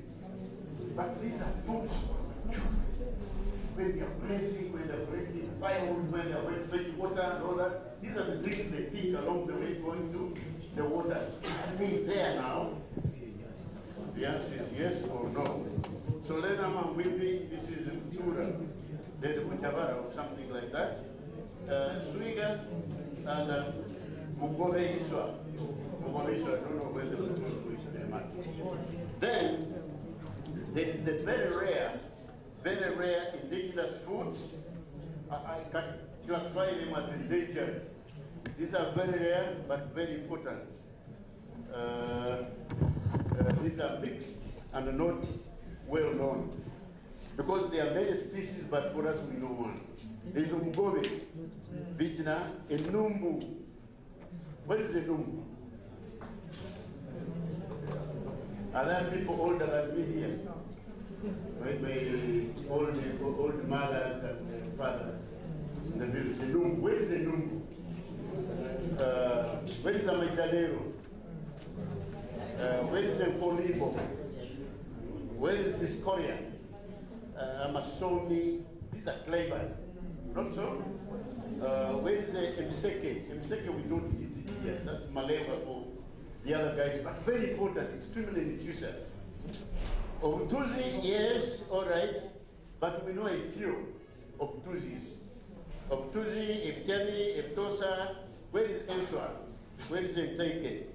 But these are foods. When they are blazing, when they are breaking firewood, when they are fetching water and all that, these are the things they pick along the way going to the water. Are they there now? The answer is yes or no. So Lenama Wimbi, this is Tura. There's Mujavara or something like that. Swiga and Mugore Iswa. Mugore Iswa, I don't know where the Mugore is. Then there is the very rare very rare indigenous foods. I can classify them as endangered. These are very rare but very important. These are mixed and not well known. Because there are many species, but for us we know one. There's Umgobe, Vijna, and Numbu. What is a Numbu? Are there people older than me here? Maybe old mothers and fathers in the village. The Numbu. Where is the Numbu? Where is the Maitanero? Where is the Polibo? Where is the Scoria? Amasoni? These are clavers. Not so? Where is the Mseke? Mseke we don't eat it here. That's Maleva for the other guys. But very important, extremely nutritious. Obtuzi, yes, all right. But we know a few obtuzis. Obtuzi, Eptemi, Eptosa. Where is Enswa? Where is Entake?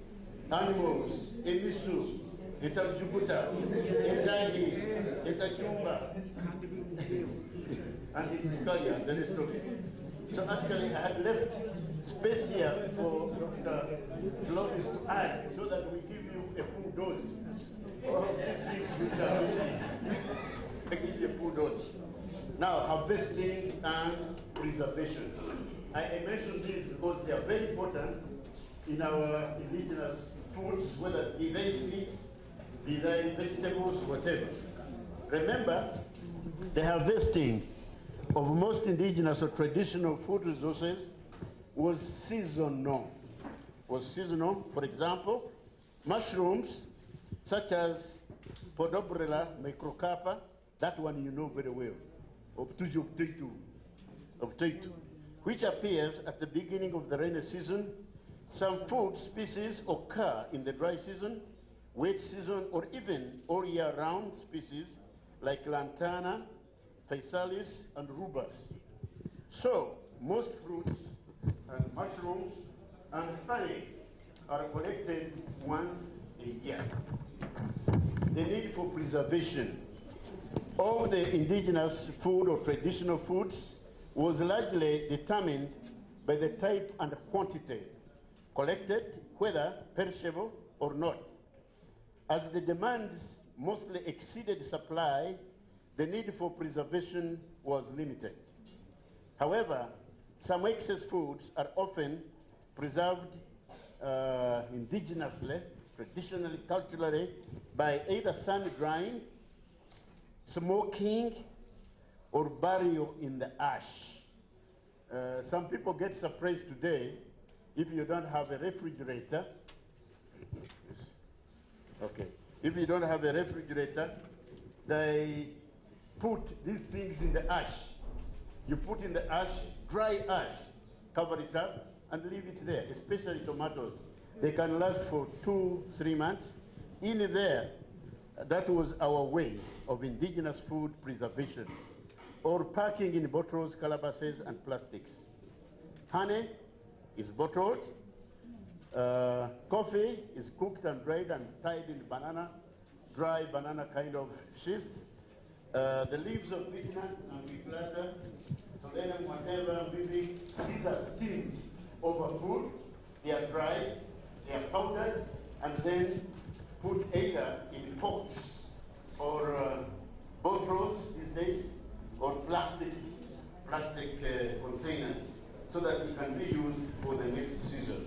Animals, Emisu, Etajubuta, Etahi, Etachumba, and Itikaya, and the rest of it. So actually, I had left space here for the lobbies to add so that we give you a full dose of these things which are missing. I give you a full dose. Now, harvesting and preservation. I mentioned these because they are very important in our indigenous foods, whether be they seeds, be they vegetables, whatever. Remember, the harvesting of most indigenous or traditional food resources was seasonal. For example, mushrooms such as Podobrella microcarpa, that one you know very well, obtaitu, which appears at the beginning of the rainy season. Some food species occur in the dry season, wet season, or even all year round species like lantana, physalis, and rubus. So, most fruits and mushrooms and honey are collected once a year. The need for preservation of the indigenous food or traditional foods was largely determined by the type and quantity collected, whether perishable or not. As the demands mostly exceeded supply, the need for preservation was limited. However, some excess foods are often preserved indigenously, traditionally, culturally, by either sun drying, smoking, or burial in the ash. Some people get surprised today if you don't have a refrigerator. Okay. If you don't have a refrigerator, they put these things in the ash. You put in the ash, dry ash, cover it up, and leave it there, especially tomatoes. They can last for 2-3 months. In there, that was our way of indigenous food preservation, or packing in bottles, calabashes, and plastics. Honey is bottled. Coffee is cooked and dried and tied in dry banana kind of sheath. The leaves of pigment and we platter, solenum, whatever, maybe these are steamed over food. They are dried, they are powdered, and then put either in pots or bottles these days, or plastic containers, so that it can be used for the next season.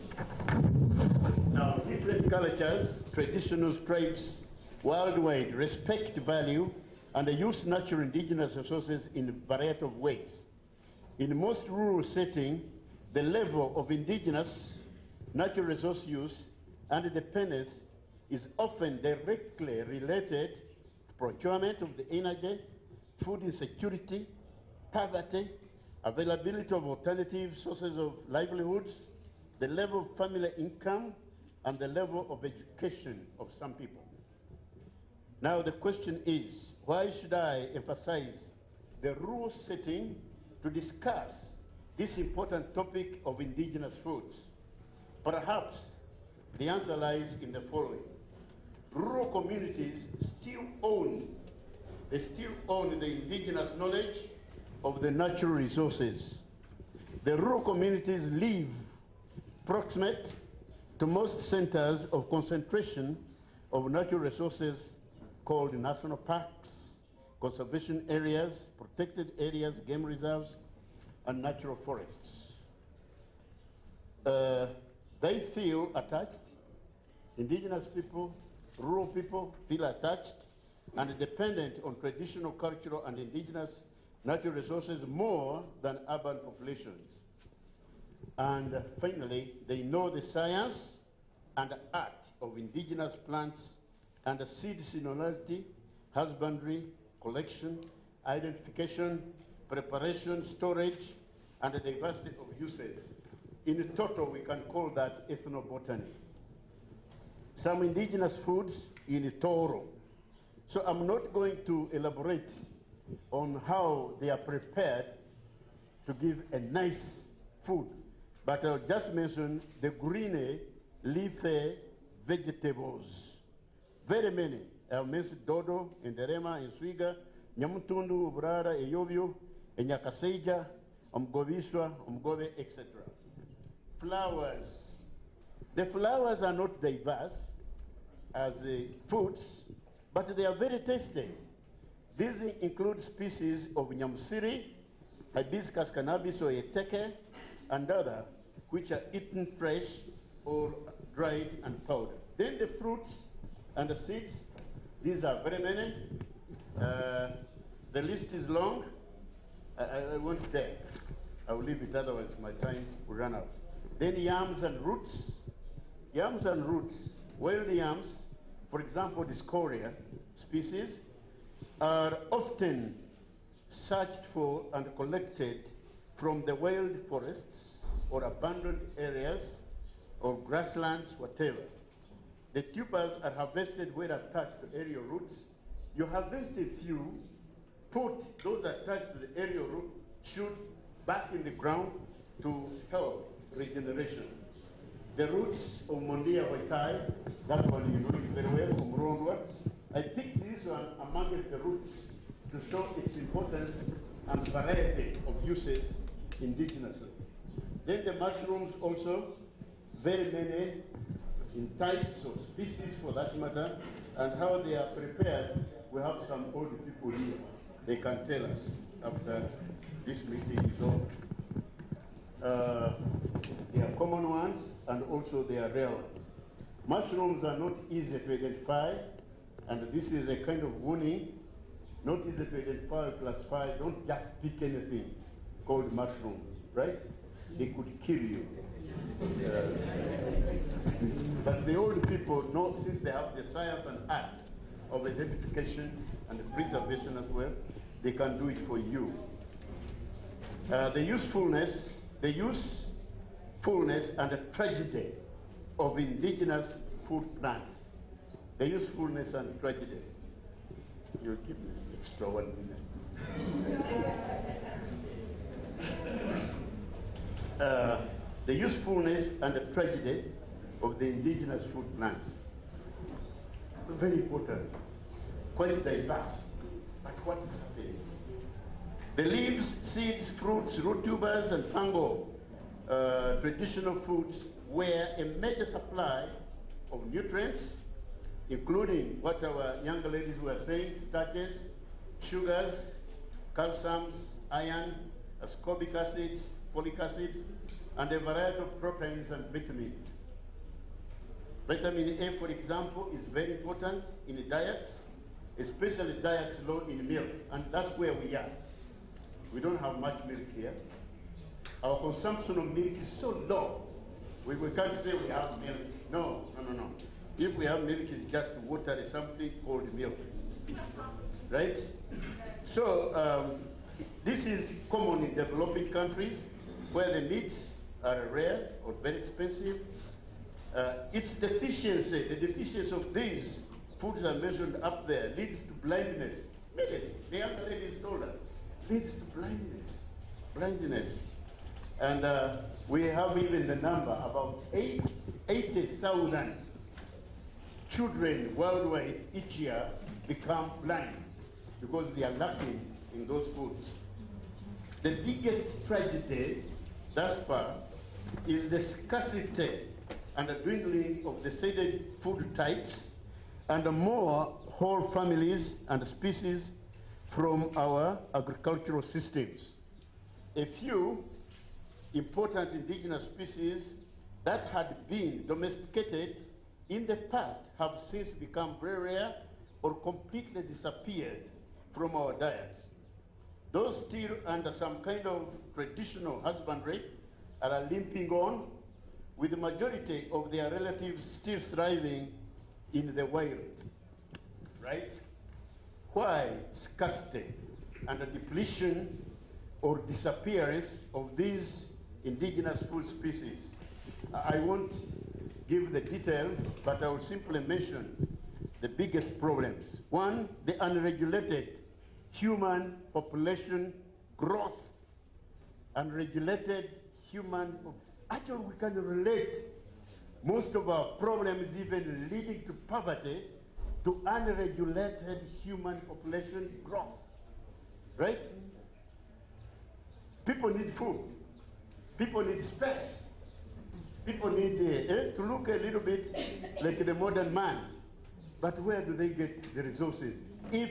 Now, different cultures, traditional tribes worldwide respect, value, and use natural indigenous resources in a variety of ways. In most rural settings, the level of indigenous natural resource use and dependence is often directly related to procurement of the energy, food insecurity, poverty, availability of alternative sources of livelihoods, the level of family income, and the level of education of some people. Now the question is, why should I emphasize the rural setting to discuss this important topic of indigenous foods? Perhaps the answer lies in the following. Rural communities still own they still own the indigenous knowledge of the natural resources. The rural communities live proximate to most centers of concentration of natural resources called national parks, conservation areas, protected areas, game reserves, and natural forests. They feel attached. Indigenous people, rural people feel attached and dependent on traditional, cultural, and indigenous natural resources more than urban populations. And finally, they know the science and art of indigenous plants and the seed seniority, husbandry, collection, identification, preparation, storage, and the diversity of uses. In total, we can call that ethnobotany. Some indigenous foods in Toro. So I'm not going to elaborate on how they are prepared to give a nice food, but I'll just mention the green leafy vegetables. Very many. I'll mention dodo, inderema, inswiga, nyamutundu, ubrara, eyobio, enyakaseja, umgoviswa, umgove, etc. Flowers. The flowers are not diverse as foods, but they are very tasty. These include species of nyamsiri, hibiscus cannabis or eteke, and other, which are eaten fresh or dried and powdered. Then the fruits and the seeds, these are very many. The list is long. I won't there. I will leave it, otherwise my time will run out. Then yams and roots. Yams and roots, wild yams, for example, the scoria species, are often searched for and collected from the wild forests or abandoned areas or grasslands, whatever. The tubers are harvested where attached to aerial roots. You harvest a few, put those attached to the aerial root, shoot back in the ground to help regeneration. The roots of Mondia Hoitai, that one you know very well, from Rondwa. I picked this one amongst the roots to show its importance and variety of uses indigenously. Then the mushrooms also, very many in types or species for that matter, and how they are prepared. We have some old people here. They can tell us after this meeting is over. They are common ones and also they are rare ones. Mushrooms are not easy to identify, and this is a kind of warning. Not easy to identify or classify. Don't just pick anything called mushroom, right? They could kill you. But the old people know, since they have the science and art of identification and preservation as well, they can do it for you. The usefulness and the tragedy of indigenous food plants. The usefulness and tragedy. You'll give me an extra 1 minute. The usefulness and the tragedy of the indigenous food plants. Very important, quite diverse, but what is happening? The leaves, seeds, fruits, root tubers, and fungal traditional foods were a major supply of nutrients, including what our younger ladies were saying, starches, sugars, calciums, iron, ascorbic acids, folic acids, and a variety of proteins and vitamins. Vitamin A, for example, is very important in diets, especially diets low in milk, and that's where we are. We don't have much milk here. Our consumption of milk is so low. We can't say we have milk. No. If we have milk, it's just water, is something called milk, right? So this is common in developing countries where the meats are rare or very expensive. Its deficiency, the deficiency of these foods I mentioned up there, leads to blindness. Immediately, the young ladies told us, leads to blindness. And we have even the number, about 80,000 children worldwide each year become blind because they are lacking in those foods. The biggest tragedy thus far is the scarcity and the dwindling of the stated food types and more whole families and species from our agricultural systems. A few important indigenous species that had been domesticated in the past have since become very rare or completely disappeared from our diets. Those still under some kind of traditional husbandry are limping on, with the majority of their relatives still thriving in the wild, right? Why scarcity and the depletion or disappearance of these indigenous food species? I won't give the details, but I will simply mention the biggest problems. One, the unregulated human population growth. Unregulated human, actually we can relate most of our problems even leading to poverty to unregulated human population growth, right? People need food. People need space. People need to look a little bit like the modern man. But where do they get the resources? If